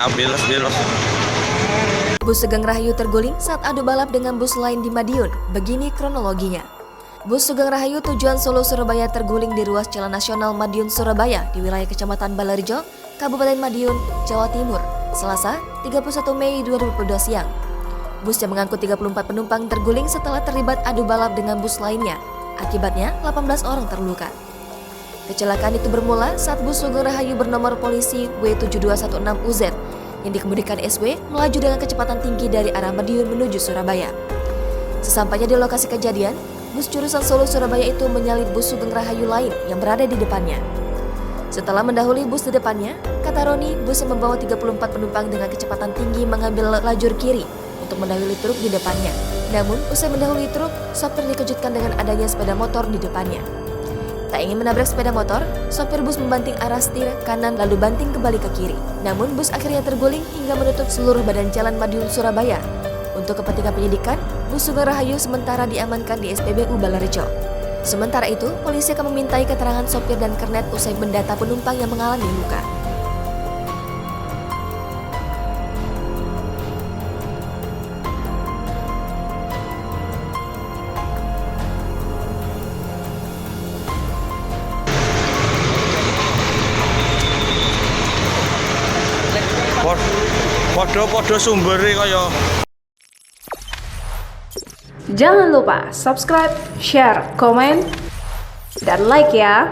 ambil. Bus Sugeng Rahayu terguling saat adu balap dengan bus lain di Madiun. Begini kronologinya. Bus Sugeng Rahayu tujuan Solo Surabaya terguling di ruas Jalan Nasional Madiun Surabaya di wilayah Kecamatan Balarjo, Kabupaten Madiun, Jawa Timur, Selasa 31 Mei 2022 siang. Bus yang mengangkut 34 penumpang terguling setelah terlibat adu balap dengan bus lainnya. Akibatnya 18 orang terluka. Kecelakaan itu bermula saat bus Sugeng Rahayu bernomor polisi W7216UZ yang dikemudikan SW melaju dengan kecepatan tinggi dari arah Madiun menuju Surabaya. Sesampainya di lokasi kejadian, bus jurusan Solo Surabaya itu menyalip bus Sugeng Rahayu lain yang berada di depannya. Setelah mendahului bus di depannya, kata Roni, bus yang membawa 34 penumpang dengan kecepatan tinggi mengambil lajur kiri untuk mendahului truk di depannya. Namun, usai mendahului truk, sopir dikejutkan dengan adanya sepeda motor di depannya. Tak ingin menabrak sepeda motor, sopir bus membanting arah setir kanan lalu banting kembali ke kiri. Namun bus akhirnya terguling hingga menutup seluruh badan jalan Madiun Surabaya. Untuk kepentingan penyidikan, bus Sugeng Rahayu sementara diamankan di SPBU Balarjo. Sementara itu, polisi akan memintai keterangan sopir dan kernet usai mendata penumpang yang mengalami luka. Podo sumbere kaya. Jangan lupa subscribe, share, komen, dan like ya.